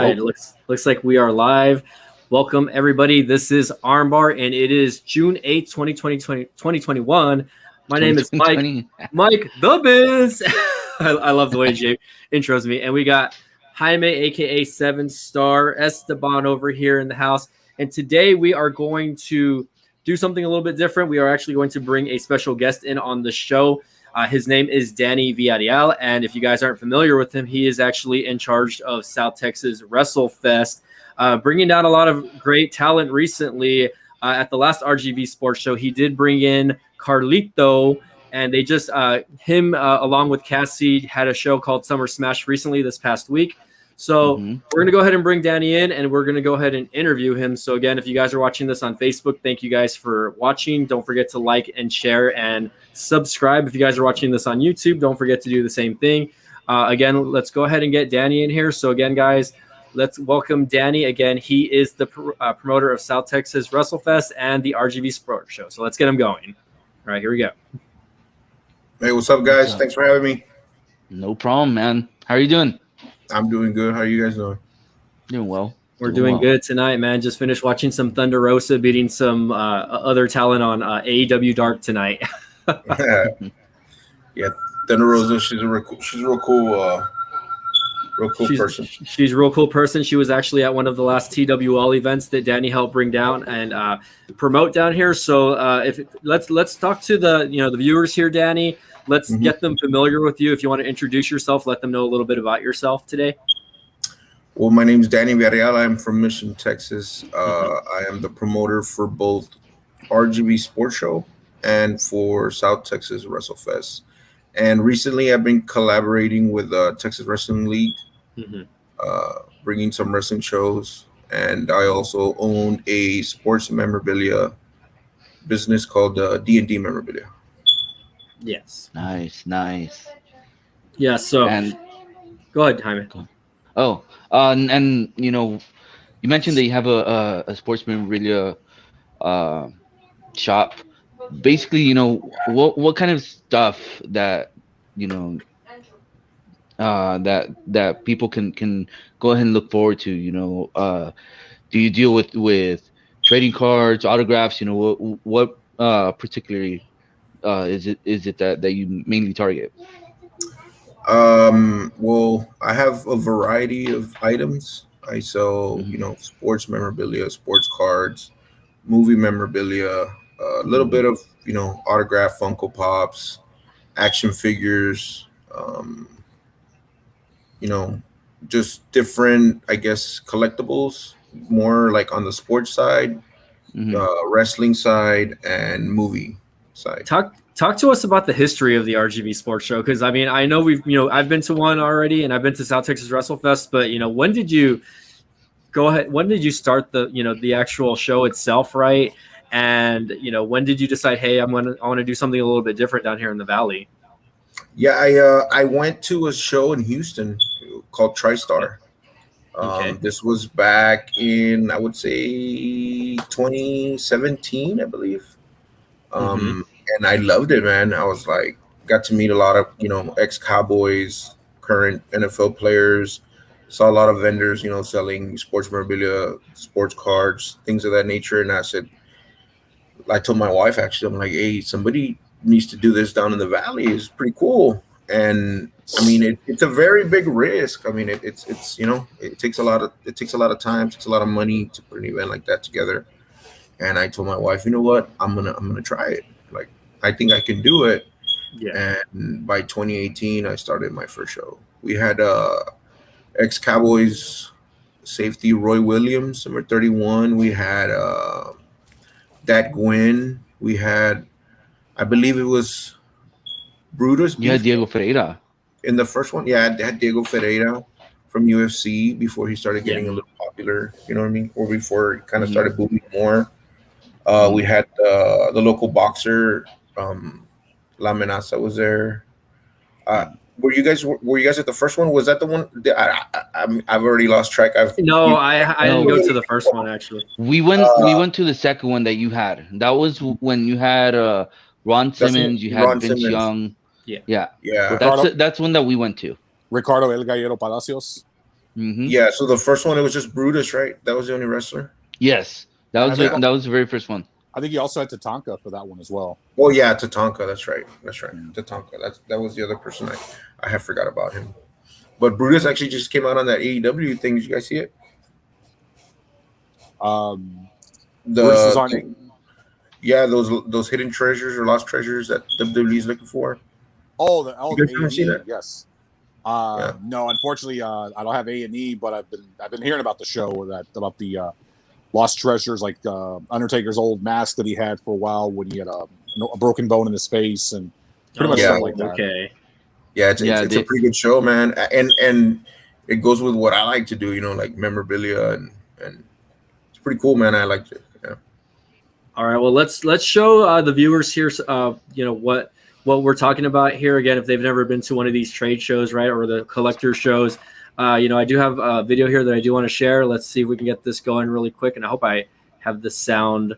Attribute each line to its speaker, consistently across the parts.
Speaker 1: right, looks like we are live. Welcome everybody. This is Armbar, and it is June 8th, 2021. My name is Mike the Biz. I love the way Jay intros me. And we got Jaime, aka 7-Star Esteban over here in the house. And today we are going to do something a little bit different. We are actually going to bring a special guest in on the show. His name is Danny Villareal, and if you guys aren't familiar with him, he is actually in charge of South Texas WrestleFest, bringing down a lot of great talent recently. At the last RGV Sports Show, he did bring in Carlito, and they just him along with Cassie had a show called Summer Smash recently this past week. So we're going to go ahead and bring Danny in, and we're going to go ahead and interview him. So again, if you guys are watching this on Facebook, thank you guys for watching. Don't forget to like and share and subscribe. If you guys are watching this on YouTube, don't forget to do the same thing. Again, let's go ahead and get Danny in here. So again, guys, let's welcome Danny. Again, he is the promoter of South Texas WrestleFest and the RGV Sports Show. So let's get him going. All right, here we go.
Speaker 2: Hey, what's up, guys? Thanks for having me.
Speaker 3: No problem, man. How are you doing?
Speaker 2: I'm doing good. How are you guys doing?
Speaker 3: Doing well.
Speaker 1: We're doing good tonight, man. Just finished watching some Thunder Rosa beating some other talent on AEW Dark tonight.
Speaker 2: Yeah, Thunder Rosa. She's a real cool person.
Speaker 1: She's a real cool person. She was actually at one of the last TWL events that Danny helped bring down and promote down here. So let's talk to the viewers here, Danny. Let's get them familiar with you. If you want to introduce yourself, let them know a little bit about yourself today.
Speaker 2: Well, my name is Danny Villareal. I'm from Mission, Texas. I am the promoter for both RGV Sports Show and for South Texas WrestleFest. And recently, I've been collaborating with Texas Wrestling League, bringing some wrestling shows. And I also own a sports memorabilia business called D&D Memorabilia.
Speaker 1: Yes.
Speaker 3: Nice.
Speaker 1: Yeah. So, go ahead, Jaime.
Speaker 3: Oh, and you mentioned that you have a sports memorabilia shop. Basically, what kind of stuff that that people can go ahead and look forward to. Do you deal with trading cards, autographs? What particularly is it that you mainly target?
Speaker 2: Well, I have a variety of items. I sell, sports memorabilia, sports cards, movie memorabilia, a little bit of, autograph Funko Pops, action figures, just different, I guess, collectibles, more like on the sports side, wrestling side, and movie side.
Speaker 1: Talk to us about the history of the RGV Sports Show, because I mean, I know I've been to one already, and I've been to South Texas WrestleFest, but when did you go ahead? When did you start the actual show itself, right? And when did you decide, hey, I want to do something a little bit different down here in the Valley?
Speaker 2: Yeah, I went to a show in Houston called TriStar. This was back in, I would say, 2017, I believe. And I loved it, man. I was like, got to meet a lot of, ex-Cowboys, current NFL players, saw a lot of vendors, selling sports memorabilia, sports cards, things of that nature. And I told my wife, actually, I'm like, hey, somebody needs to do this down in the Valley. It's pretty cool. And I mean, it's a very big risk. I mean, it takes a lot of time, takes a lot of money to put an event like that together. And I told my wife, you know what, I'm gonna try it. Like, I think I can do it. Yeah. And by 2018, I started my first show. We had ex-Cowboys safety Roy Williams, number 31. We had Dat Gwynn. We had, I believe it was Brutus.
Speaker 3: You had Diego Ferreira
Speaker 2: in the first one. Yeah, I had Diego Ferreira from UFC before he started getting a little popular. You know what I mean? Or before he kind of started booming more. We had the local boxer, La Amenaza was there. Were you guys at the first one? Was that the one? I've already lost track. I
Speaker 1: didn't go to the first one, actually.
Speaker 3: We went to the second one that you had. That was when you had Ron Simmons. You had Vince Young. Yeah. That's one that we went to.
Speaker 4: Ricardo El Gallero Palacios.
Speaker 2: Yeah. So the first one, it was just Brutus, right? That was the only wrestler.
Speaker 3: Yes, that was that was the very first one.
Speaker 4: I think he also had Tatanka for that one as well.
Speaker 2: Oh yeah, Tatanka. That's right. Tatanka. That was the other person I have forgot about him. But Brutus actually just came out on that AEW thing. Did you guys see it?
Speaker 4: Brutus was on.
Speaker 2: Yeah, those hidden treasures or lost treasures that WWE is looking for.
Speaker 4: Oh, the
Speaker 2: that?
Speaker 4: Yes. No, unfortunately, I don't have A&E, but I've been hearing about the show about the lost treasures, like Undertaker's old mask that he had for a while when he had a broken bone in his face and pretty much stuff like that.
Speaker 1: Okay.
Speaker 2: Yeah, it's a pretty good show, man, and it goes with what I like to do, like memorabilia, and it's pretty cool, man. I liked it. Yeah.
Speaker 1: All right, well let's show the viewers here, what we're talking about here. Again, if they've never been to one of these trade shows, right, or the collector shows, I do have a video here that I do want to share. Let's see if we can get this going really quick, and I hope I have the sound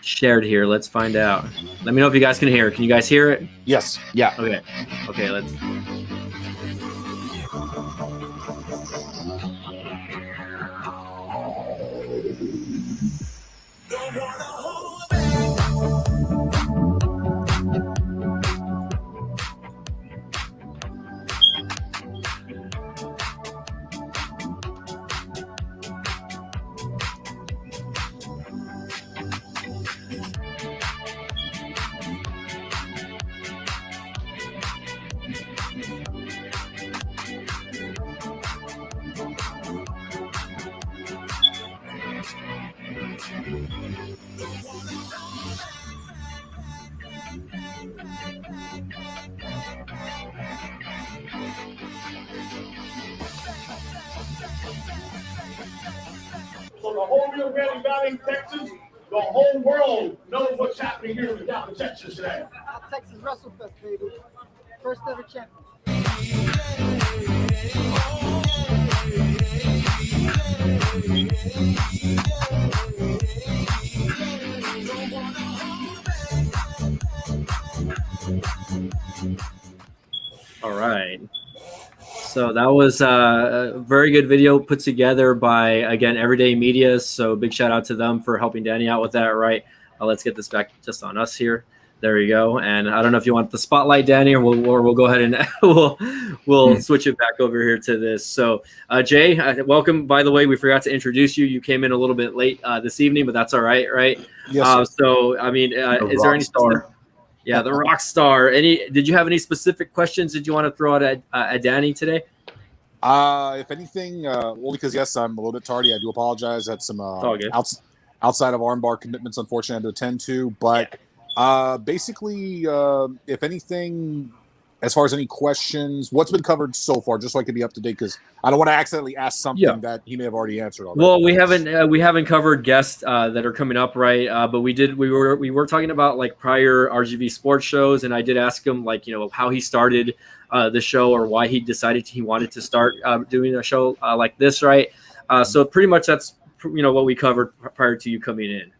Speaker 1: shared here. Let's find out. Let me know if you guys can hear it. Can you guys hear it?
Speaker 4: Yes.
Speaker 3: Yeah.
Speaker 1: Okay, let's.
Speaker 5: So the whole Rio Grande Valley, Texas, the whole world knows what's happening here in Dallas, Texas today.
Speaker 6: Texas WrestleFest, baby. First ever champion.
Speaker 1: All right. So that was a very good video put together by, again, Everyday Media. So big shout out to them for helping Danny out with that, right? Let's get this back just on us here. There you go. And I don't know if you want the spotlight, Danny, or we'll go ahead and we'll switch it back over here to this. So Jay, welcome. By the way, we forgot to introduce you. You came in a little bit late this evening, but that's all right, right?
Speaker 4: Yes.
Speaker 1: So I mean, is there any star? Yeah, the rock star. Did you have any specific questions that you want to throw out at Danny today?
Speaker 4: If anything, well, because yes, I'm a little bit tardy. I do apologize. I had some outside of armbar commitments, unfortunately, I had to attend to. But basically, if anything, as far as any questions, what's been covered so far, just so I can be up to date, because I don't want to accidentally ask something that he may have already answered already.
Speaker 1: Well, we haven't covered guests that are coming up, right? But we were talking about like prior RGV sports shows, and I did ask him how he started the show or why he decided he wanted to start doing a show like this, right? So pretty much that's what we covered prior to you coming in.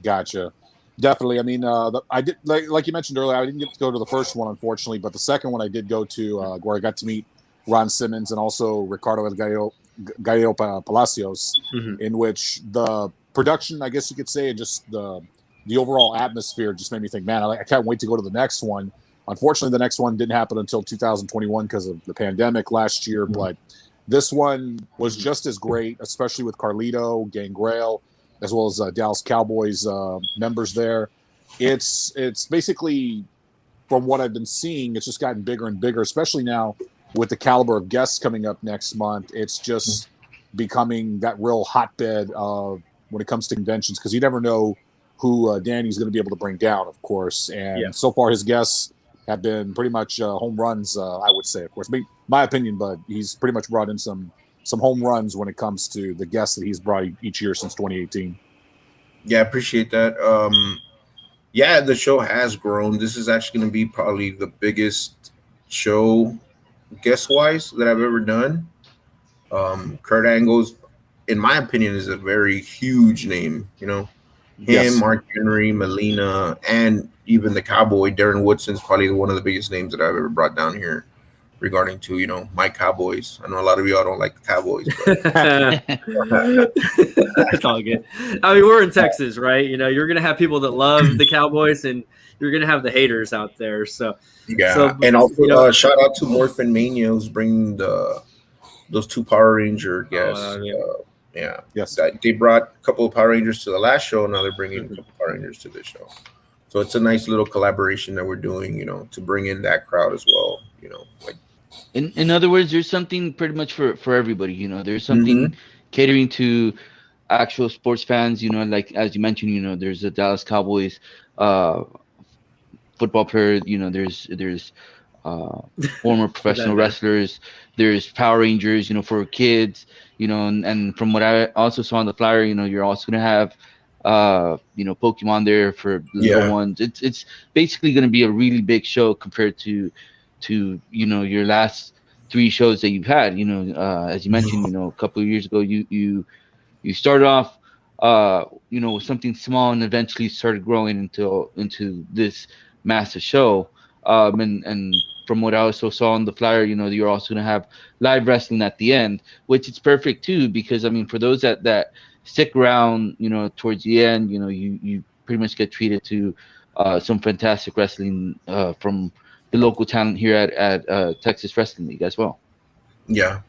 Speaker 4: Gotcha. Definitely. I mean, I did like you mentioned earlier. I didn't get to go to the first one, unfortunately, but the second one I did go to, where I got to meet Ron Simmons and also Ricardo El Gallo Palacios, in which the production, I guess you could say, and just the overall atmosphere just made me think, man, I can't wait to go to the next one. Unfortunately, the next one didn't happen until 2021 because of the pandemic last year, but this one was just as great, especially with Carlito, Gangrel, as well as Dallas Cowboys members there. It's basically, from what I've been seeing, it's just gotten bigger and bigger, especially now with the caliber of guests coming up next month. It's just becoming that real hotbed of when it comes to conventions, because you never know who Danny's going to be able to bring down, of course. And so far his guests have been pretty much home runs, I would say, of course. My opinion, but he's pretty much brought in some home runs when it comes to the guests that he's brought each year since 2018.
Speaker 2: Yeah, I appreciate that. Yeah, the show has grown. This is actually going to be probably the biggest show guest-wise that I've ever done. Kurt Angle's, in my opinion, is a very huge name. Him, Mark Henry, Melina, and even the Cowboy, Darren Woodson's probably one of the biggest names that I've ever brought down here. regarding to my Cowboys. I know a lot of y'all don't like the Cowboys, but
Speaker 1: It's all good. I mean, we're in Texas, right? You're gonna have people that love the Cowboys, and you're gonna have the haters out there. So
Speaker 2: yeah. And also shout out to Morphin Mania who's bringing those 2 Power Ranger guests. Yeah.
Speaker 4: Yes.
Speaker 2: They brought a couple of Power Rangers to the last show. Now they're bringing a couple of Power Rangers to this show. So it's a nice little collaboration that we're doing, to bring in that crowd as well. Like
Speaker 3: in other words, there's something pretty much for everybody. There's something catering to actual sports fans. Like as you mentioned, there's the Dallas Cowboys football player. There's former professional wrestlers. There's Power Rangers. For kids. And from what I also saw on the flyer, you're also gonna have Pokemon there for the little ones. It's basically going to be a really big show compared to your last 3 shows that you've had. As you mentioned, a couple of years ago, you started off with something small and eventually started growing into this massive show. And from what I also saw on the flyer, you're also going to have live wrestling at the end, which is perfect too, because I mean, for those that stick around, towards the end, you pretty much get treated to some fantastic wrestling from the local talent here at Texas Wrestling League as well.
Speaker 2: Yeah,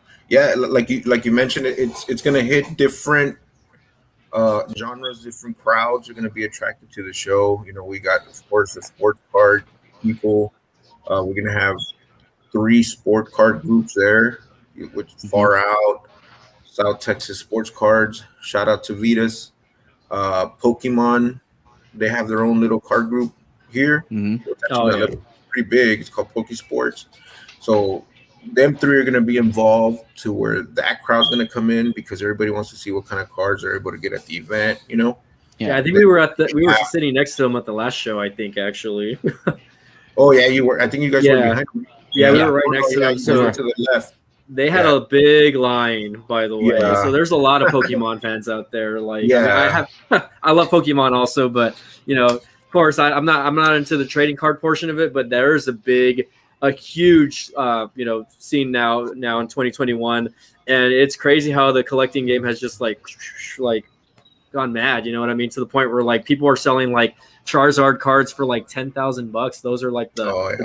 Speaker 2: like you mentioned, it's gonna hit different genres, different crowds are gonna be attracted to the show. We got, of course, the sports card people. We're gonna have 3 sport card groups there, which Far Out, South Texas Sports Cards. Shout out to Vitas. Pokemon, they have their own little card group here. It's actually pretty big. It's called Poke Sports. So them 3 are going to be involved to where that crowd's going to come in because everybody wants to see what kind of cards they're able to get at the event.
Speaker 1: Yeah, I think we were sitting next to them at the last show. I think actually.
Speaker 2: Oh yeah, you were. I think you guys were behind me.
Speaker 1: Yeah, we were right next to them. So
Speaker 2: to the left.
Speaker 1: They had a big line, by the way.
Speaker 2: Yeah.
Speaker 1: So there's a lot of Pokemon fans out there. Like, I love Pokemon also, but of course, I'm not into the trading card portion of it. But there is a huge, scene now in 2021, and it's crazy how the collecting game has just like gone mad. You know what I mean? To the point where like people are selling like Charizard cards for like $10,000. Those are like the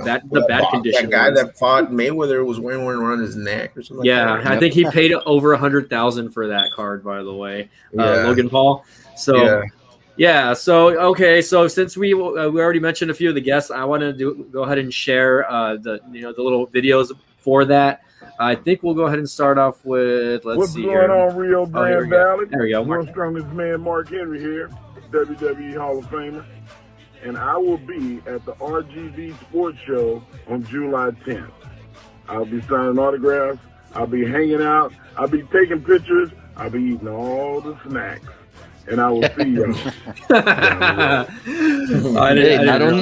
Speaker 1: bad condition.
Speaker 2: That guy that fought Mayweather was wearing one around his neck or something.
Speaker 1: I think he paid over $100,000 for that card. By the way, Logan Paul. So So okay. So since we already mentioned a few of the guests, I want to go ahead and share the little videos for that. I think we'll go ahead and start off with
Speaker 7: What's going on, Rio Grande Valley?
Speaker 1: There we go.
Speaker 7: World's strongest man, Mark Henry here, WWE Hall of Famer. And I will be at the RGV Sports Show on July 10th. I'll be signing autographs. I'll be hanging out. I'll be taking pictures. I'll be eating all the snacks. And I will see you.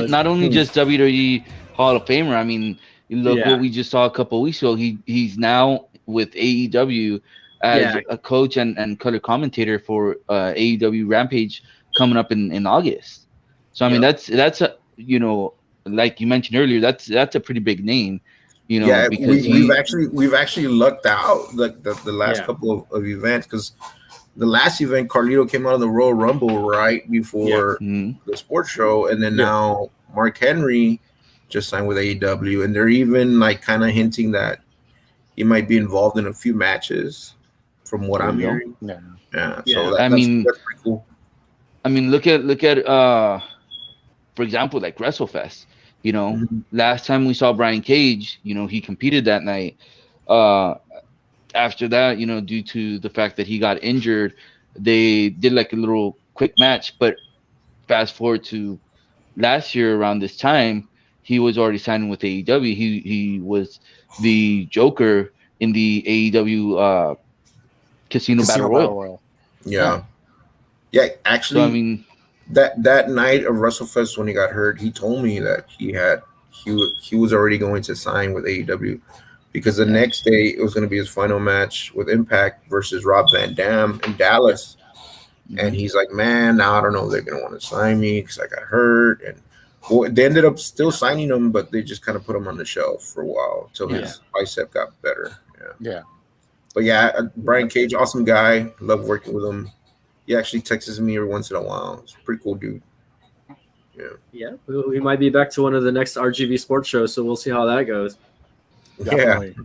Speaker 3: Not only just WWE Hall of Famer. I mean, look what we just saw a couple of weeks ago. He's now with AEW as a coach and color commentator for AEW Rampage coming up in August. So I mean that's a like you mentioned earlier, that's a pretty big name, because we've actually lucked out like the last couple of events, because the last event Carlito came out of the Royal Rumble right before the sports show, and then now Mark Henry just signed with AEW, and they're even like kind of hinting that he might be involved in a few matches from what I'm hearing. So that's pretty cool. I mean, look at for example, like WrestleFest, last time we saw Brian Cage, he competed that night. After that, due to the fact that he got injured, they did like a little quick match. But fast forward to last year around this time, he was already signing with AEW. He was the Joker in the AEW Casino Battle Royal.
Speaker 2: Yeah, actually,
Speaker 3: so, I mean,
Speaker 2: that night of WrestleFest when he got hurt, he told me that he was already going to sign with AEW, because the next day it was going to be his final match with Impact versus Rob Van Dam in Dallas. And he's like, man, now I don't know if they're going to want to sign me because I got hurt. And Well, they ended up still signing him, but they just kind of put him on the shelf for a while until his bicep got better.
Speaker 4: Yeah.
Speaker 2: But Brian Cage, awesome guy. Love working with him. He actually texts me every once in a while. It's a pretty cool dude.
Speaker 1: Yeah, we might be back to one of the next RGV sports shows, so we'll see how that goes.
Speaker 4: Definitely.
Speaker 2: Yeah.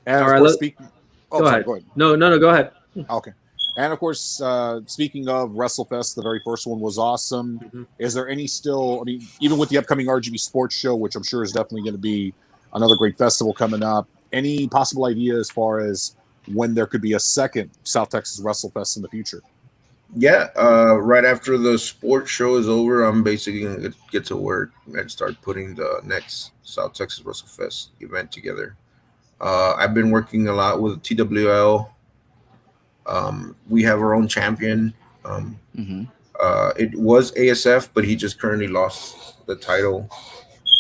Speaker 4: And
Speaker 1: All
Speaker 4: of
Speaker 1: right,
Speaker 4: course, speaking. Oh,
Speaker 1: go
Speaker 4: sorry,
Speaker 1: ahead.
Speaker 4: go ahead.
Speaker 1: No, go ahead.
Speaker 4: Okay. And of course, speaking of WrestleFest, the very first one was awesome.
Speaker 1: Mm-hmm.
Speaker 4: Is there any still? I mean, even with the upcoming RGV Sports Show, which I'm sure is definitely going to be another great festival coming up, any possible idea as far as when there could be a second South Texas WrestleFest in the future?
Speaker 2: Yeah, right after the sports show is over, I'm basically gonna get to work and start putting the next South Texas WrestleFest event together. I've been working a lot with TWL. We have our own champion. It was ASF, but he just currently lost the title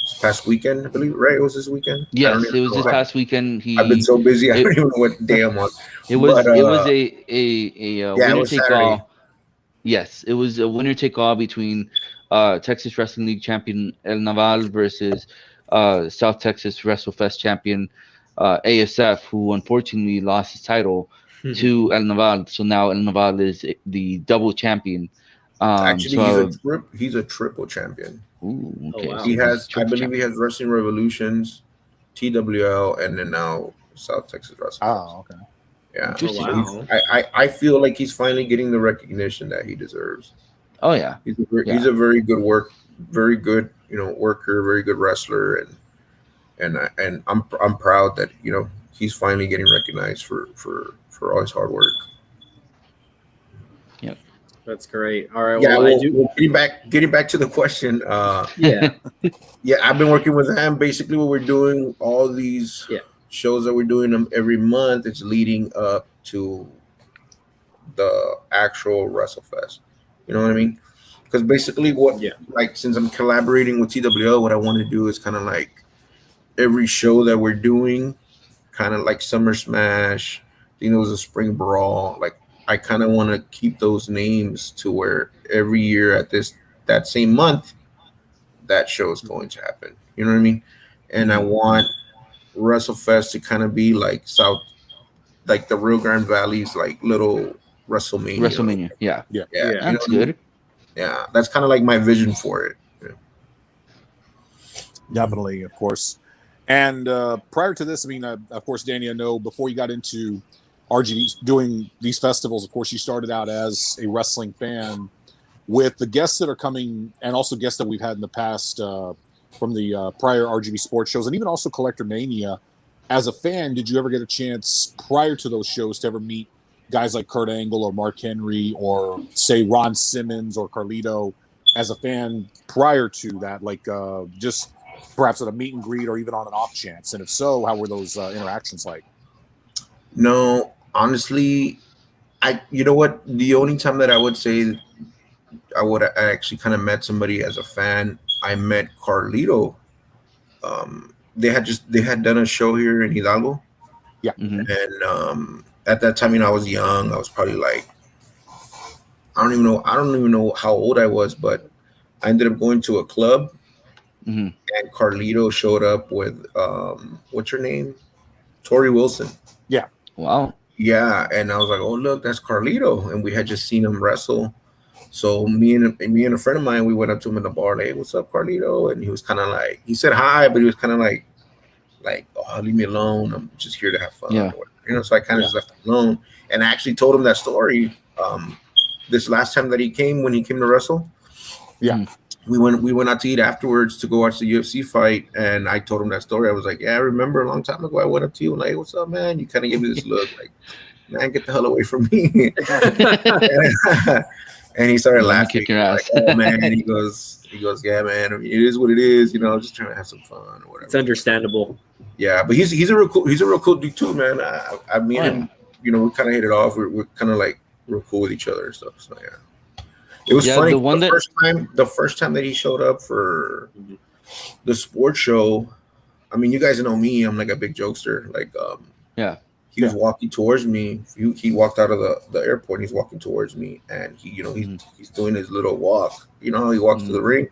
Speaker 2: this past weekend, I believe. Right? It was this weekend.
Speaker 3: Yes, it was this past weekend.
Speaker 2: I've been so busy, I don't even know what day I'm on.
Speaker 3: It was
Speaker 2: but,
Speaker 3: it was a winner take all. Yes, it was a winner take all between Texas Wrestling League champion El Naval versus South Texas WrestleFest champion ASF, who unfortunately lost his title to El Naval. So now El Naval is the double champion.
Speaker 2: Actually, he's a triple champion.
Speaker 3: Ooh, okay.
Speaker 2: He has, I believe, he has Wrestling Revolutions, TWL, and then now South Texas Wrestling.
Speaker 4: Oh, okay.
Speaker 2: Yeah. So I feel like he's finally getting the recognition that he deserves.
Speaker 3: Oh yeah.
Speaker 2: He's a very good worker, very good wrestler, and I'm proud that he's finally getting recognized for all his hard work.
Speaker 3: Yep.
Speaker 1: That's great. All right.
Speaker 2: Yeah.
Speaker 1: Well,
Speaker 2: getting back to the question.
Speaker 1: Yeah,
Speaker 2: I've been working with him. Basically, what we're doing, all these shows that we're doing them every month, it's leading up to the actual WrestleFest. You know what I mean? Because basically, since I'm collaborating with TWL, what I want to do is kind of like every show that we're doing, kind of like Summer Smash. I think it was a Spring Brawl. Like, I kind of want to keep those names to where every year at that same month, that show is going to happen. You know what I mean? And I want WrestleFest to kind of be like the Rio Grande Valley's like little WrestleMania.
Speaker 3: Yeah.
Speaker 2: That's
Speaker 3: good.
Speaker 2: Yeah, that's kind of like my vision for it.
Speaker 4: Definitely, of course. And prior to this, I mean, of course, Danny, I know before you got into RGV doing these festivals, of course, you started out as a wrestling fan. With the guests that are coming, and also guests that we've had in the past from the prior RGV sports shows, and even also Collector Mania, as a fan, did you ever get a chance prior to those shows to ever meet guys like Kurt Angle or Mark Henry or, say, Ron Simmons or Carlito as a fan prior to that, like just perhaps at a meet and greet or even on an off chance? And if so, how were those interactions like?
Speaker 2: No, honestly, you know what? The only time that I would say I actually kind of met somebody as a fan, I met Carlito. They had done a show here in Hidalgo.
Speaker 4: Yeah.
Speaker 2: And at that time, I was young. I was probably like, I don't even know how old I was, but I ended up going to a club, and Carlito showed up with what's her name? Tori Wilson.
Speaker 4: Yeah.
Speaker 3: Wow.
Speaker 2: Yeah, and I was like, oh look, that's Carlito, and we had just seen him wrestle. So me and a friend of mine, we went up to him in the bar, like, hey, what's up, Carlito? And he was kind of like, he said hi, but he was kind of like, oh, leave me alone. I'm just here to have fun.
Speaker 3: Yeah.
Speaker 2: So I kind of just left him alone. And I actually told him that story this last time that he came, when he came to wrestle.
Speaker 4: Yeah.
Speaker 2: We went out to eat afterwards to go watch the UFC fight, and I told him that story. I was like, yeah, I remember a long time ago I went up to you and like, hey, what's up, man? You kind of gave me this look like, man, get the hell away from me. And he started laughing.
Speaker 3: Kick your ass.
Speaker 2: Like, oh man, he goes, yeah, man. I mean, it is what it is, I'm just trying to have some fun or whatever.
Speaker 1: It's understandable.
Speaker 2: Yeah, but he's a real cool dude too, man. I mean him, we kind of hit it off. We're kind of like real cool with each other and stuff. So yeah, it was funny. The first time that he showed up for the sports show, I mean, you guys know me. I'm like a big jokester. Like, he was walking towards me. He walked out of the airport. And he's walking towards me, and he's doing his little walk. You know how he walks to the ring.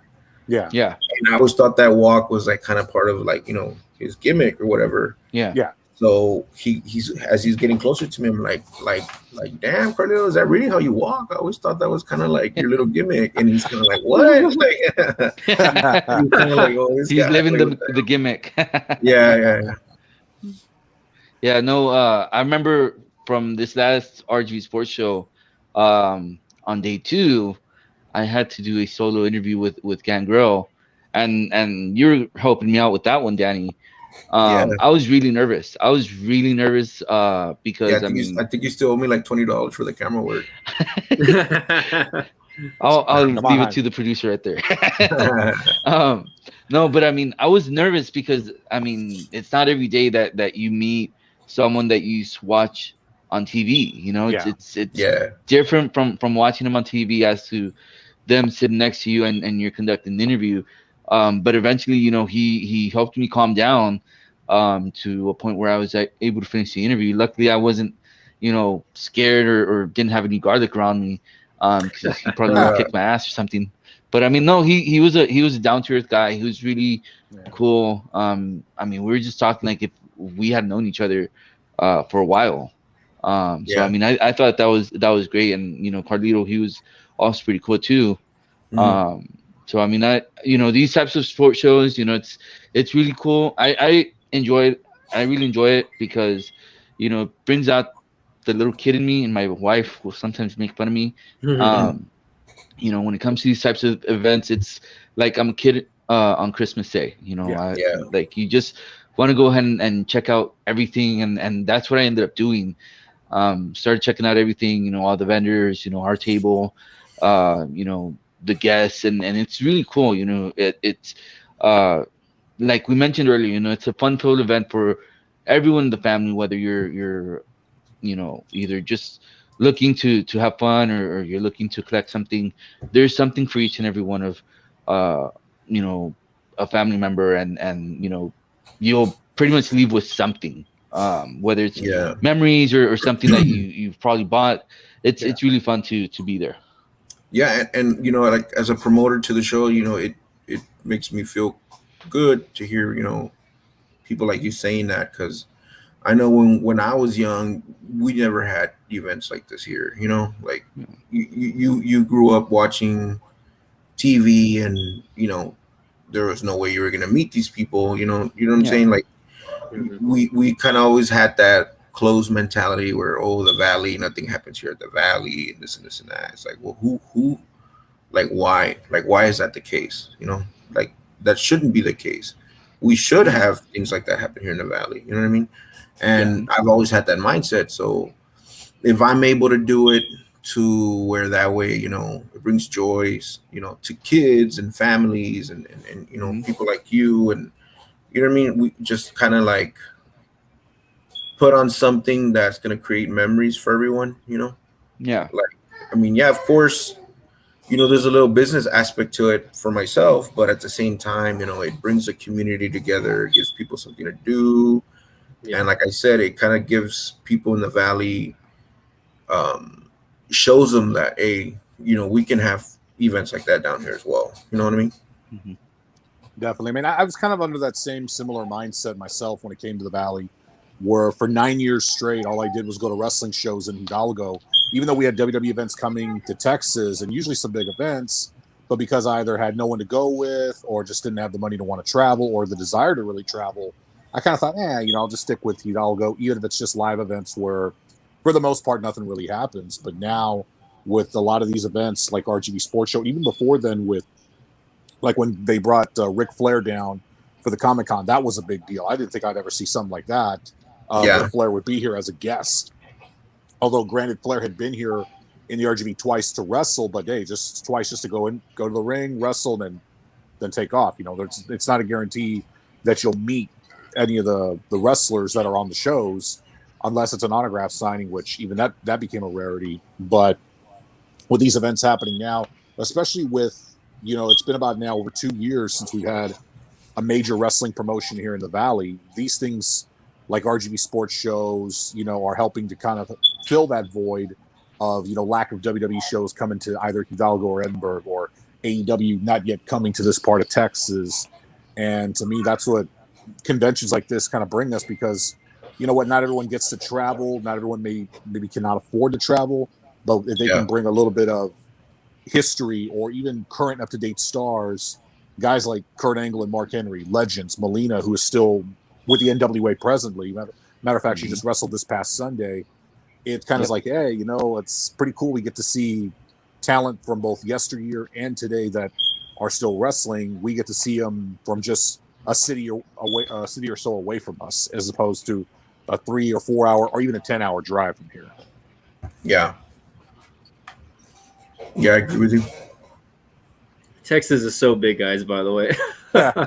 Speaker 4: Yeah.
Speaker 2: And I always thought that walk was like kind of part of like, you know, his gimmick or whatever.
Speaker 3: Yeah.
Speaker 4: Yeah.
Speaker 2: So he's as he's getting closer to me, I'm like, damn, Carlito, is that really how you walk? I always thought that was kind of like your little gimmick. And he's kind of like, what? Like, he's kind of like, oh, this
Speaker 3: He's
Speaker 2: guy,
Speaker 3: living
Speaker 2: like,
Speaker 3: the gimmick.
Speaker 2: yeah.
Speaker 3: Yeah, no, I remember from this last RGV Sports show, on day 2, I had to do a solo interview with Gangrel, and you're helping me out with that one, Danny.
Speaker 2: Yeah.
Speaker 3: I was really nervous.
Speaker 2: Yeah,
Speaker 3: Because
Speaker 2: I think you still owe me like $20 for the camera work.
Speaker 3: I'll leave it to the producer right there. No, but I mean, I was nervous because I mean, it's not every day that you meet someone that you watch on TV. You know, it's different from watching them on TV as to them sitting next to you and you're conducting an interview. But eventually, you know, he helped me calm down to a point where I was able to finish the interview. Luckily, I wasn't, you know, scared or didn't have any garlic around me, because he probably would have kicked my ass or something. But I mean, no, he was a down to earth guy. He was really cool. I mean, we were just talking like if we had known each other for a while. So I mean, I thought that was great, and you know, Carlito, he was also pretty cool too. So I mean, you know, these types of sports shows, you know, it's really cool. I really enjoy it because, you know, it brings out the little kid in me, and my wife will sometimes make fun of me. You know, when it comes to these types of events, it's like I'm a kid on Christmas Day. You know, like you just want to go ahead and check out everything, and that's what I ended up doing. Started checking out everything, you know, all the vendors, you know, our table, you know, the guests, and it's really cool. You know, it's like we mentioned earlier, you know, it's a fun-filled event for everyone in the family, whether you're you know, either just looking to have fun or you're looking to collect something. There's something for each and every one of you know, a family member, and you know, you'll pretty much leave with something, whether it's memories or something that you've probably bought. It's really fun to be there.
Speaker 2: Yeah, and you know, like as a promoter to the show, you know, it makes me feel good to hear, you know, people like you saying that, because I know when I was young, we never had events like this here. You know, like you grew up watching TV, and you know there was no way you were gonna meet these people. You know what I'm saying? Like we kind of always had that closed mentality where, oh, the Valley, nothing happens here at the Valley, and this and that. It's like, well, who, like why is that the case? You know, like that shouldn't be the case. We should have things like that happen here in the Valley. You know what I mean? And I've always had that mindset. So if I'm able to do it to where that way, you know, it brings joys, you know, to kids and families and you know, people like you, and you know what I mean? We just kind of like put on something that's going to create memories for everyone, you know?
Speaker 3: Yeah.
Speaker 2: Like, I mean, yeah, of course, you know, there's a little business aspect to it for myself, but at the same time, you know, it brings the community together, it gives people something to do. And like I said, it kind of gives people in the Valley, shows them that, hey, you know, we can have events like that down here as well. You know what I mean?
Speaker 4: Definitely. I mean, I was kind of under that same similar mindset myself when it came to the Valley, where for 9 years straight, all I did was go to wrestling shows in Hidalgo, even though we had WWE events coming to Texas and usually some big events. But because I either had no one to go with or just didn't have the money to want to travel or the desire to really travel, I kind of thought, you know, I'll just stick with Hidalgo, even if it's just live events where, for the most part, nothing really happens. But now, with a lot of these events like RGV Sports Show, even before then, with like when they brought Ric Flair down for the Comic-Con, that was a big deal. I didn't think I'd ever see something like that. Where Flair would be here as a guest. Although, granted, Flair had been here in the RGV twice to wrestle, but hey, just twice just to go to the ring, wrestle, and then take off. You know, it's not a guarantee that you'll meet any of the wrestlers that are on the shows, unless it's an autograph signing, which even that became a rarity. But with these events happening now, especially with, you know, it's been about now over 2 years since we've had a major wrestling promotion here in the Valley, these things like RGV Sports shows, you know, are helping to kind of fill that void of, you know, lack of WWE shows coming to either Hidalgo or Edinburgh, or AEW not yet coming to this part of Texas. And to me, that's what conventions like this kind of bring us, because you know what, not everyone gets to travel, not everyone maybe cannot afford to travel, but if they can bring a little bit of history or even current up-to-date stars, guys like Kurt Angle and Mark Henry, legends, Melina, who is still with the NWA presently, matter of fact, she just wrestled this past Sunday. It kind of is like, hey, you know, it's pretty cool. We get to see talent from both yesteryear and today that are still wrestling. We get to see them from just a city or so away from us, as opposed to a 3 or 4 hour or even a 10-hour drive from here.
Speaker 2: Yeah, I agree with you.
Speaker 1: Texas is so big, guys, by the way.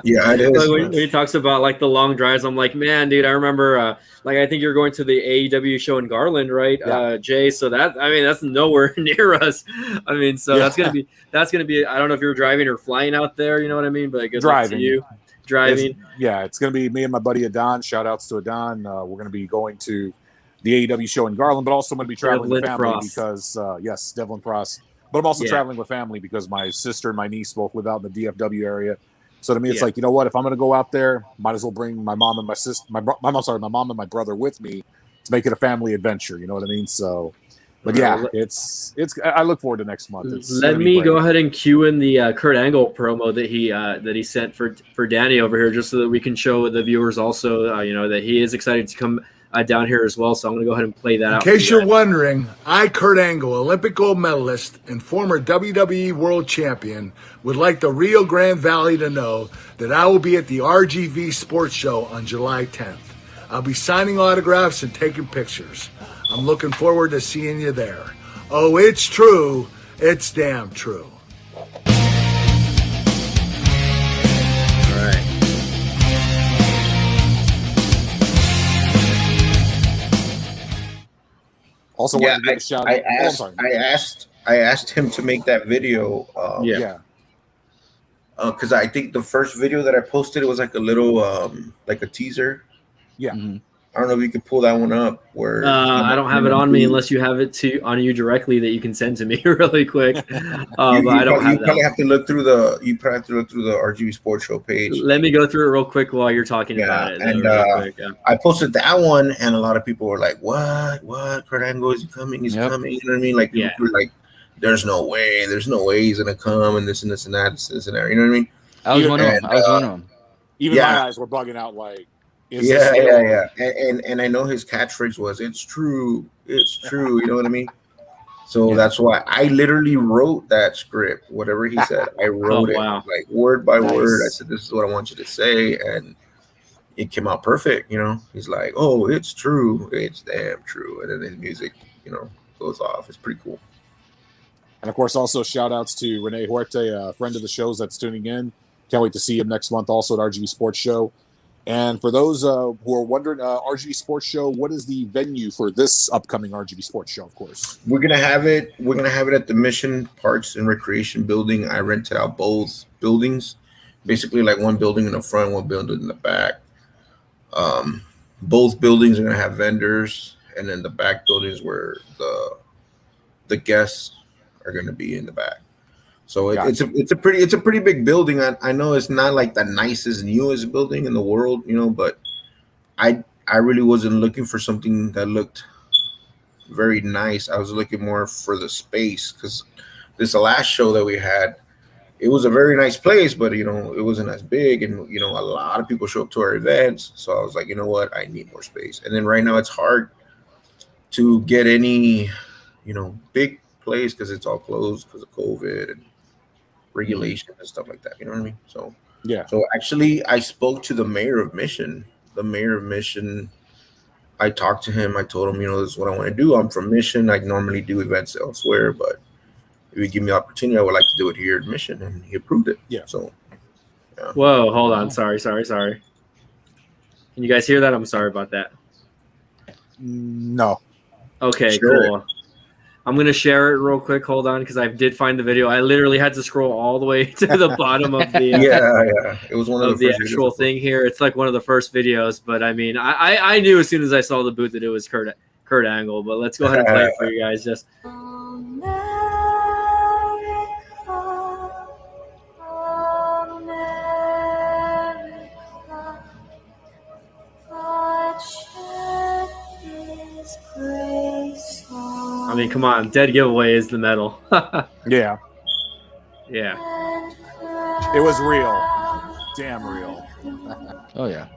Speaker 2: Yeah, it is.
Speaker 1: When he talks about like the long drives, I'm like, man, dude, I remember like I think you're going to the AEW show in Garland, right, Jay? So that's nowhere near us. I mean, so that's gonna be I don't know if you're driving or flying out there, you know what I mean? But good luck to you. Driving.
Speaker 4: It's gonna be me and my buddy Adon. Shout outs to Adon. We're gonna be going to the AEW show in Garland, but also I'm gonna be traveling with family because Devlin Frost. But I'm also traveling with family because my sister and my niece both live out in the DFW area. So to me, it's like, you know what? If I'm going to go out there, might as well bring my mom and my sister, my mom and my brother with me to make it a family adventure. You know what I mean? So, but yeah, it's. I look forward to next month.
Speaker 1: Let me go ahead and cue in the Kurt Angle promo that he sent for Danny over here, just so that we can show the viewers also, that he is excited to come down here as well. So I'm going to go ahead and play that out.
Speaker 8: In case you're wondering, I, Kurt Angle, Olympic gold medalist and former WWE world champion, would like the Rio Grande Valley to know that I will be at the RGV Sports Show on July 10th. I'll be signing autographs and taking pictures. I'm looking forward to seeing you there. Oh, it's true. It's damn true.
Speaker 4: Also,
Speaker 2: I asked him to make that video. Because I think the first video that I posted, it was like a little, like a teaser.
Speaker 4: Yeah.
Speaker 2: Mm-hmm. I don't know if you could pull that one up. Where
Speaker 1: I don't have it on me unless you have it on you directly that you can send to me really quick. But I don't have that.
Speaker 2: You probably have to look through the RGV Sports Show page.
Speaker 1: Let me go through it real quick while you're talking about it.
Speaker 2: And I posted that one, and a lot of people were like, "What? Kurt Angle is coming? He's coming." You know what I mean? Like people were like, "There's no way he's gonna come," and this and this and that, this and that. You know what I mean?
Speaker 3: I was one of them.
Speaker 4: Even my eyes were bugging out. Like,
Speaker 2: and I know his catchphrase was "It's true, it's true." You know what I mean? So that's why I literally wrote that script. Whatever he said, I wrote it like word by word. I said, "This is what I want you to say," and it came out perfect. You know, he's like, "Oh, it's true, it's damn true," and then his music, goes off. It's pretty cool.
Speaker 4: And of course, also shout outs to Renee Huerte, a friend of the shows that's tuning in. Can't wait to see him next month also at RGV Sports Show. And for those who are wondering, RGV Sports Show, what is the venue for this upcoming RGV Sports Show? Of course,
Speaker 2: we're gonna have it at the Mission Parks and Recreation Building. I rented out both buildings, basically like one building in the front, one building in the back. Both buildings are gonna have vendors, and then the back buildings where the guests are gonna be in the back. So it's a pretty big building. I know it's not like the nicest, newest building in the world, but I really wasn't looking for something that looked very nice. I was looking more for the space, because this last show that we had, it was a very nice place, but it wasn't as big, and a lot of people show up to our events. So I was like, you know what, I need more space. And then right now it's hard to get any big place because it's all closed because of COVID and regulation and stuff like that. You know what I mean? So So actually, I spoke to the mayor of Mission. I talked to him. I told him, this is what I want to do. I'm from Mission. I normally do events elsewhere, but if you give me the opportunity, I would like to do it here at Mission, and he approved it.
Speaker 4: Yeah.
Speaker 2: So. Yeah.
Speaker 1: Whoa! Hold on. Sorry. Can you guys hear that? I'm sorry about that.
Speaker 4: No.
Speaker 1: Okay. Cool. I'm going to share it real quick. Hold on, because I did find the video. I literally had to scroll all the way to the bottom of the
Speaker 2: It was one of the
Speaker 1: actual thing here. It's like one of the first videos, but I mean, I knew as soon as I saw the booth that it was Kurt Angle. But let's go ahead and play it for you guys. Just mean, come on, dead giveaway is the medal.
Speaker 4: Yeah,
Speaker 1: Yeah.
Speaker 4: it was real. Damn real.
Speaker 3: Oh yeah.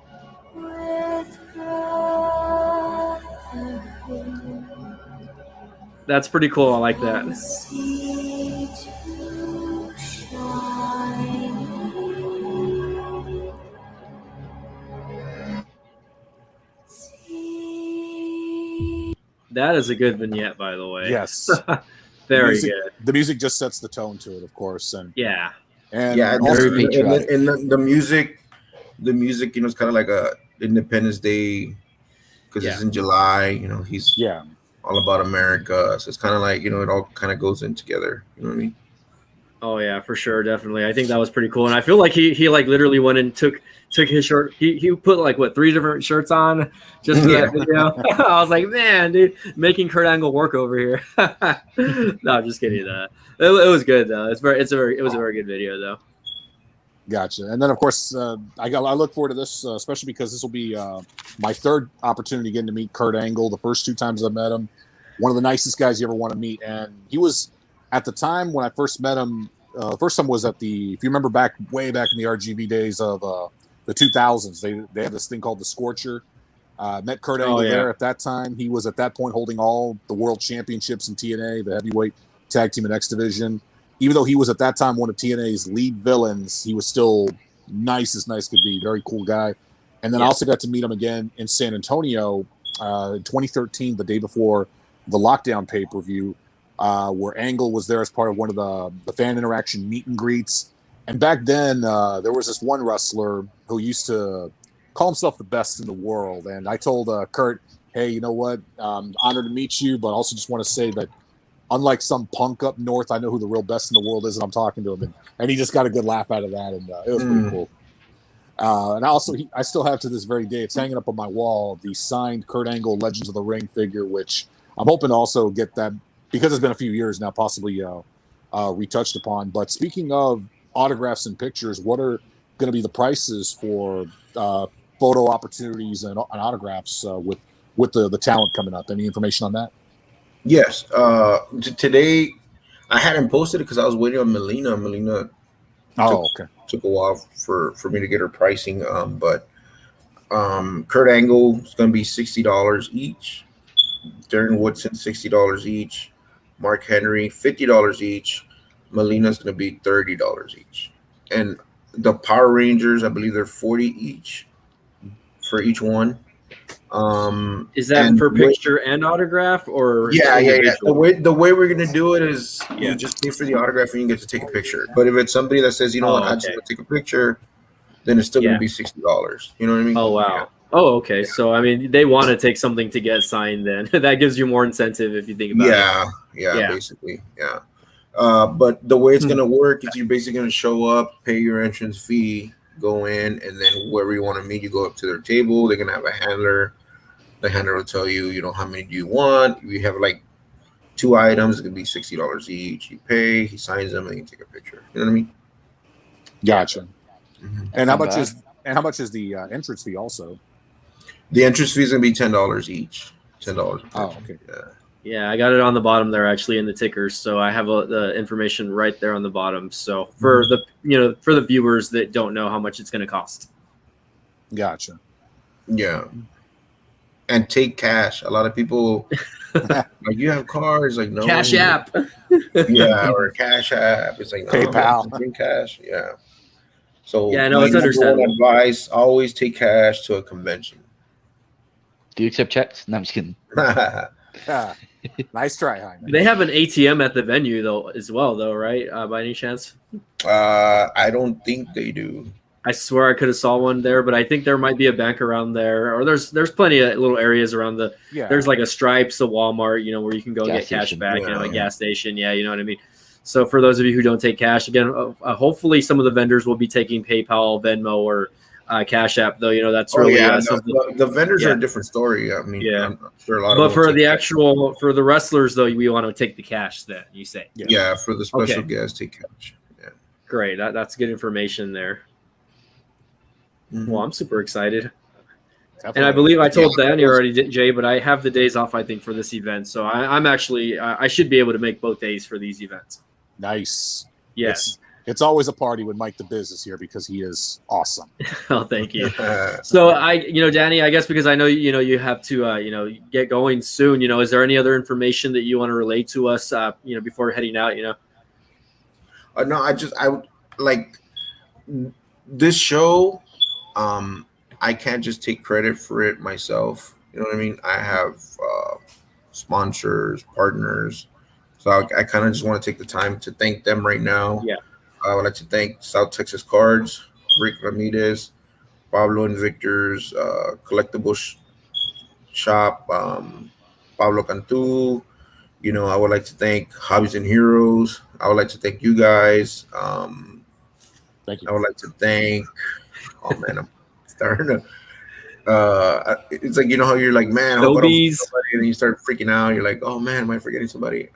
Speaker 1: That's pretty cool. I like that. That is a good vignette, by the way.
Speaker 4: Yes.
Speaker 1: Very good.
Speaker 4: The music just sets the tone to it, of course, and
Speaker 1: Yeah.
Speaker 4: and
Speaker 3: Very patriotic.
Speaker 2: And the music, you know, it's kind of like a Independence Day because it's in July. You know, he's all about America, so it's kind of like, you know, it all kind of goes in together. You know what I mean?
Speaker 1: Oh yeah, for sure, definitely. I think that was pretty cool, and I feel like he like literally went and took his shirt. He put like 3 different shirts on just for that video. I was like, man, dude, making Kurt Angle work over here. No, I'm just kidding. It was good though. It was a very good video though.
Speaker 4: Gotcha. And then of course I look forward to this, especially because this will be my third opportunity getting to meet Kurt Angle. The first 2 times I met him, one of the nicest guys you ever want to meet, and he was. At the time when I first met him, first time was if you remember way back in the RGV days of the 2000s, they had this thing called the Scorcher. Met Kurt Angle there at that time. He was at that point holding all the world championships in TNA, the heavyweight tag team and X division. Even though he was at that time one of TNA's lead villains, he was still nice as nice could be. Very cool guy. And then I also got to meet him again in San Antonio in 2013, the day before the Lockdown pay-per-view. Where Angle was there as part of one of the fan interaction meet and greets. And back then, there was this one wrestler who used to call himself the best in the world. And I told Kurt, hey, you know what? Honored to meet you, but also just want to say that unlike some punk up north, I know who the real best in the world is, and I'm talking to him. And he just got a good laugh out of that, and it was pretty cool. And also, I still have to this very day, it's hanging up on my wall, the signed Kurt Angle Legends of the Ring figure, which I'm hoping to also get that, because it's been a few years now, possibly retouched upon. But speaking of autographs and pictures, what are going to be the prices for photo opportunities and autographs with the talent coming up? Any information on that?
Speaker 2: Yes. Today, I hadn't posted it because I was waiting on Melina. Melina took a while for me to get her pricing. But Kurt Angle is going to be $60 each. Darren Woodson, $60 each. Mark Henry, $50 each. Melina's going to be $30 each. And the Power Rangers, I believe they're $40 each for each one.
Speaker 1: Is that for picture and autograph, or
Speaker 2: yeah. The way we're gonna do it is you just pay for the autograph and you get to take a picture. But if it's somebody that says, you know what, I just want to take a picture, then it's still gonna be $60. You know what I mean?
Speaker 1: Oh wow. Yeah. Oh, okay. So I mean, they want to take something to get signed. Then that gives you more incentive if you think about it.
Speaker 2: Yeah, basically, yeah. But the way it's gonna work is you're basically gonna show up, pay your entrance fee, go in, and then whoever you want to meet, you go up to their table. They're gonna have a handler. The handler will tell you, you know, how many do you want. We have like 2 items. It could be $60 each. You pay, he signs them, and you take a picture. You know what I mean?
Speaker 4: Gotcha. Mm-hmm. And how much is the entrance fee also?
Speaker 2: The entrance fee is gonna be $10 each. $10.
Speaker 4: Oh, okay.
Speaker 1: Yeah, I got it on the bottom there actually in the tickers, so I have the information right there on the bottom. So for the viewers that don't know how much it's going to cost.
Speaker 4: Gotcha.
Speaker 2: Yeah. And take cash. A lot of people like, you have cards, like no
Speaker 1: Cash App.
Speaker 2: Or Cash App. It's like no,
Speaker 4: PayPal.
Speaker 2: Bring cash. Yeah. So
Speaker 1: it's understandable.
Speaker 2: Advice: always take cash to a convention.
Speaker 3: Do you accept checks? No, I'm just kidding.
Speaker 4: Nice try, Jaime.
Speaker 1: They have an ATM at the venue though, as well, though, right? By any chance?
Speaker 2: I don't think they do.
Speaker 1: I swear I could have saw one there, but I think there might be a bank around there, or there's plenty of little areas around the. Yeah. There's like a Stripes, a Walmart, where you can go get cash back, a gas station. Yeah, you know what I mean. So for those of you who don't take cash, again, hopefully some of the vendors will be taking PayPal, Venmo, or Cash App, though. That's really something.
Speaker 2: The vendors are a different story. I mean, I'm sure a lot.
Speaker 1: But for the wrestlers, though, we want to take the cash. Then you say,
Speaker 2: for the special guests, take cash. Yeah,
Speaker 1: great. That's good information there.
Speaker 2: Mm-hmm.
Speaker 1: Well, I'm super excited. And I believe I told Danny already, Jay, but I have the days off, I think, for this event. So I'm actually, I should be able to make both days for these events.
Speaker 4: Nice.
Speaker 1: Yes.
Speaker 4: It's always a party when Mike the Biz is here because he is awesome.
Speaker 1: Oh, thank you. So Danny, I guess because I know, you have to, get going soon, is there any other information that you want to relate to us, before heading out,
Speaker 2: No, I would like this show. I can't just take credit for it myself. You know what I mean? I have sponsors, partners. So I kind of just want to take the time to thank them right now.
Speaker 1: Yeah.
Speaker 2: I would like to thank South Texas Cards, Rick Ramirez, Pablo and Victor's collectible shop, Pablo Cantu. I would like to thank Hobbies and Heroes. I would like to thank you guys.
Speaker 4: Thank you.
Speaker 2: I would like to thank. Oh man, I'm starting to. It's like how you're like, man, I hope I don't forget somebody, and you start freaking out. You're like, oh man, am I forgetting somebody?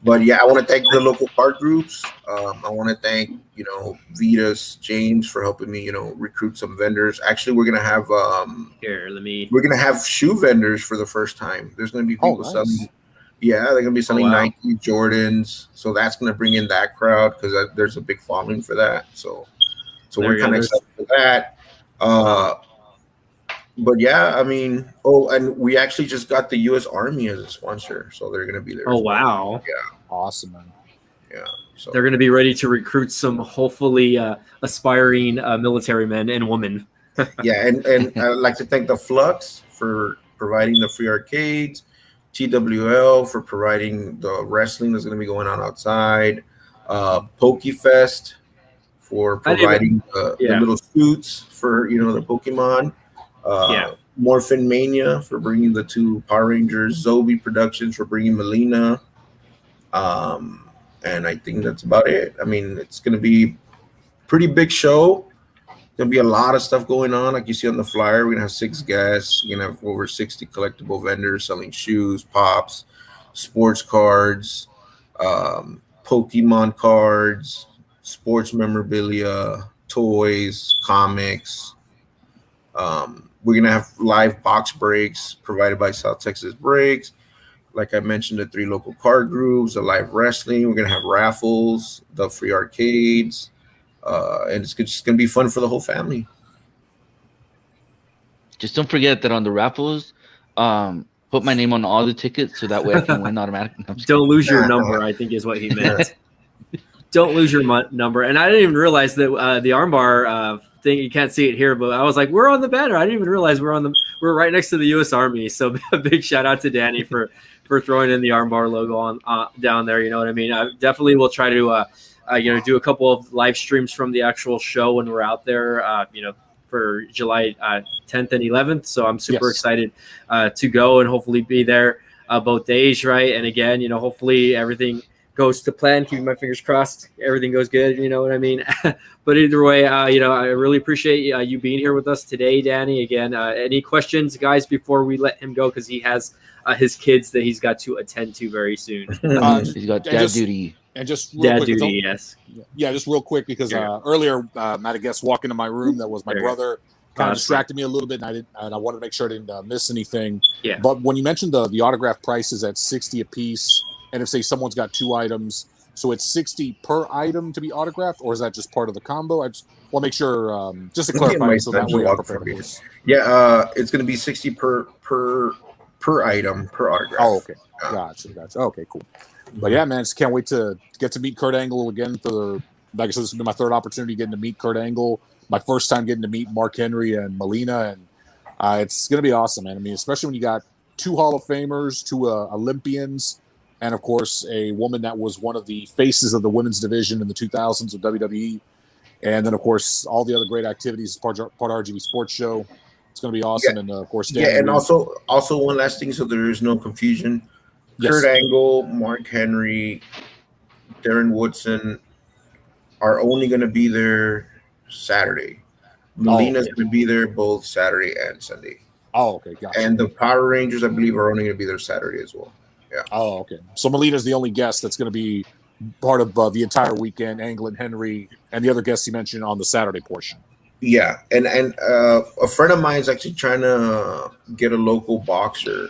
Speaker 2: But yeah, I want to thank the local card groups. I want to thank Vitas James for helping me recruit some vendors. Actually, we're gonna have we're gonna have shoe vendors for the first time. There's gonna be people selling. Yeah, they're gonna be selling Nike, Jordans. So that's gonna bring in that crowd because there's a big following for that. So we're kind of excited for that. But yeah, I mean, and we actually just got the U.S. Army as a sponsor, so they're gonna be there.
Speaker 1: Oh wow!
Speaker 2: Yeah,
Speaker 4: awesome, man.
Speaker 2: Yeah, so
Speaker 1: they're gonna be ready to recruit some hopefully aspiring military men and women.
Speaker 2: Yeah, and I'd like to thank the Flux for providing the free arcades, TWL for providing the wrestling that's going to be going on outside, PokeFest for providing the little suits for the Pokemon, Morphin Mania for bringing the 2 Power Rangers, Zobi Productions for bringing Melina, and I think that's about it. I mean, it's going to be a pretty big show. There'll be a lot of stuff going on, like you see on the flyer. We're gonna have 6 guests. We're gonna have over 60 collectible vendors selling shoes, pops, sports cards, Pokemon cards, sports memorabilia, toys, comics. We're gonna have live box breaks provided by South Texas Breaks. Like I mentioned, the 3 local card groups, the live wrestling. We're gonna have raffles, the free arcades. And it's just going to be fun for the whole family.
Speaker 3: Just don't forget that on the raffles, put my name on all the tickets so that way I can win automatically.
Speaker 1: Don't lose your number, I think is what he meant. Don't lose your number. And I didn't even realize that the armbar thing, you can't see it here, but I was like, we're on the banner. I didn't even realize we're right next to the U.S. Army. So a big shout out to Danny for throwing in the armbar logo on down there. You know what I mean? I definitely will try to do a couple of live streams from the actual show when we're out there, for July 10th and 11th. So I'm super excited to go and hopefully be there both days, right? And again, hopefully everything goes to plan. Keeping my fingers crossed, everything goes good. You know what I mean? But either way, I really appreciate you being here with us today, Danny. Again, any questions, guys, before we let him go, because he has his kids that he's got to attend to very soon.
Speaker 3: He's got dad duty.
Speaker 4: And just real quick,
Speaker 1: yes.
Speaker 4: Yeah, just real quick because earlier I had a guest walk into my room that was my brother. Kind of distracted me a little bit, and I wanted to make sure I didn't miss anything.
Speaker 1: Yeah.
Speaker 4: But when you mentioned the autograph prices at $60 a piece, and if say someone's got 2 items, so it's $60 per item to be autographed, or is that just part of the combo? I just want to make sure, just to clarify, so that way I'm prepared.
Speaker 2: Yeah, it's going to be $60 per item per autograph.
Speaker 4: Oh, okay, gotcha. Okay, cool. But yeah, man, just can't wait to get to meet Kurt Angle again. Like I said, this has been my 3rd opportunity getting to meet Kurt Angle. My first time getting to meet Mark Henry and Melina, and it's going to be awesome, man. I mean, especially when you got 2 Hall of Famers, 2 Olympians, and of course a woman that was one of the faces of the women's division in the 2000s of WWE, and then of course all the other great activities part of RGV Sports Show. It's going to be awesome, and of course,
Speaker 2: and also one last thing, so there is no confusion. Kurt Angle, Mark Henry, Darren Woodson are only going to be there Saturday. Melina's going to be there both Saturday and Sunday.
Speaker 4: Oh, okay. Gotcha.
Speaker 2: And the Power Rangers, I believe, are only going to be there Saturday as well. Yeah.
Speaker 4: Oh, okay. So Melina's the only guest that's going to be part of the entire weekend. Angle and Henry and the other guests you mentioned on the Saturday portion.
Speaker 2: Yeah, and a friend of mine is actually trying to get a local boxer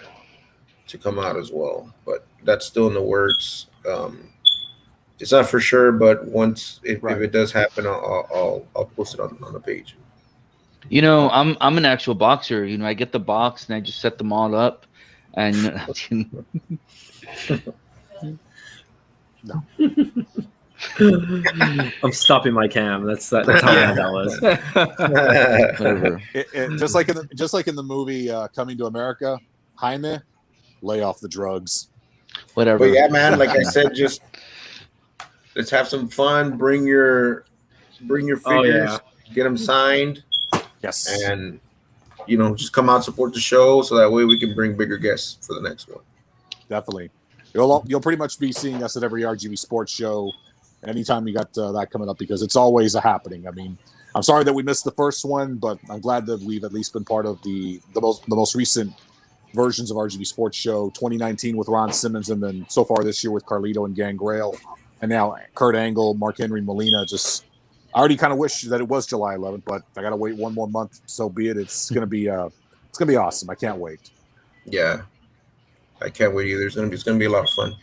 Speaker 2: to come out as well, but that's still in the works. It's not for sure, but once if it does happen, I'll post it on the page.
Speaker 3: You know, I'm an actual boxer. You know, I get the box and I just set them all up, and you know,
Speaker 4: No.
Speaker 1: I'm stopping my cam. That's how bad that was.
Speaker 3: whatever.
Speaker 4: Just like in the movie Coming to America, Jaime, lay off the drugs.
Speaker 3: Whatever.
Speaker 2: But yeah, man, like I said, just let's have some fun. Bring your figures, get them signed.
Speaker 4: Yes,
Speaker 2: and just come out, support the show, so that way we can bring bigger guests for the next one.
Speaker 4: Definitely. You'll pretty much be seeing us at every RGV sports show anytime you got that coming up, because it's always a happening. I mean, I'm sorry that we missed the first one, but I'm glad that we've at least been part of the most recent versions of RGV Sports Show, 2019 with Ron Simmons, and then so far this year with Carlito and Gangrel, and now Kurt Angle, Mark Henry, Molina. I already kind of wish that it was July 11th, but I got to wait one more month. So be it. It's gonna be awesome. I can't wait.
Speaker 2: Yeah, I can't wait either. It's gonna be a lot of fun.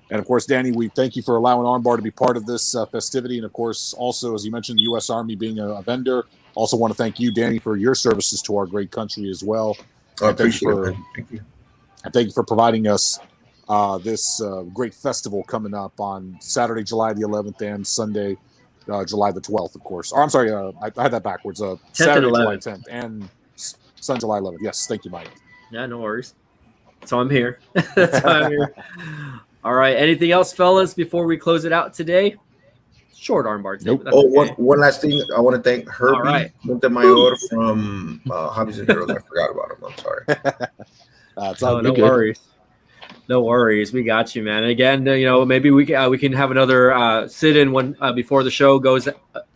Speaker 4: And of course, Danny, we thank you for allowing Armbar to be part of this festivity. And of course, also, as you mentioned, the U.S. Army being a vendor. Also want to thank you, Danny, for your services to our great country as well.
Speaker 2: I appreciate it. Thank you.
Speaker 4: And thank you for providing us this great festival coming up on Saturday, July the 11th, and Sunday, July the 12th, of course. Or I'm sorry, I had that backwards. Saturday, July 10th, and Sunday, July 11th. Yes, thank you, Mike.
Speaker 1: Yeah, no worries. So I'm here. That's why I'm here. All right. Anything else, fellas, before we close it out today? Short armbar.
Speaker 2: Nope. One last thing. I want to thank Herbie Montemayor from Hobbies and Heroes. I forgot about him. I'm sorry.
Speaker 1: No worries. No worries. We got you, man. And again, maybe we can have another sit-in one before the show goes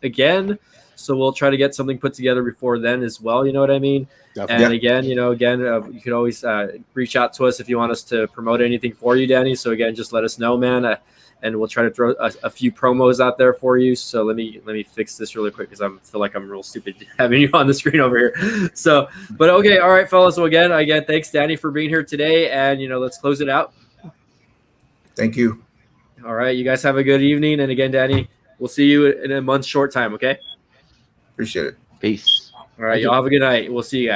Speaker 1: again. So we'll try to get something put together before then as well. You know what I mean? Definitely. And again, you could always reach out to us if you want us to promote anything for you, Danny. So again, just let us know, man. And we'll try to throw a few promos out there for you. So let me fix this really quick because I feel like I'm real stupid having you on the screen over here. So, but okay, all right, fellas. So again, thanks, Danny, for being here today, and let's close it out.
Speaker 2: Thank you.
Speaker 1: All right, you guys have a good evening, and again, Danny, we'll see you in a month's short time. Okay.
Speaker 2: Appreciate it.
Speaker 3: Peace.
Speaker 1: All right, y'all have a good night. We'll see you guys.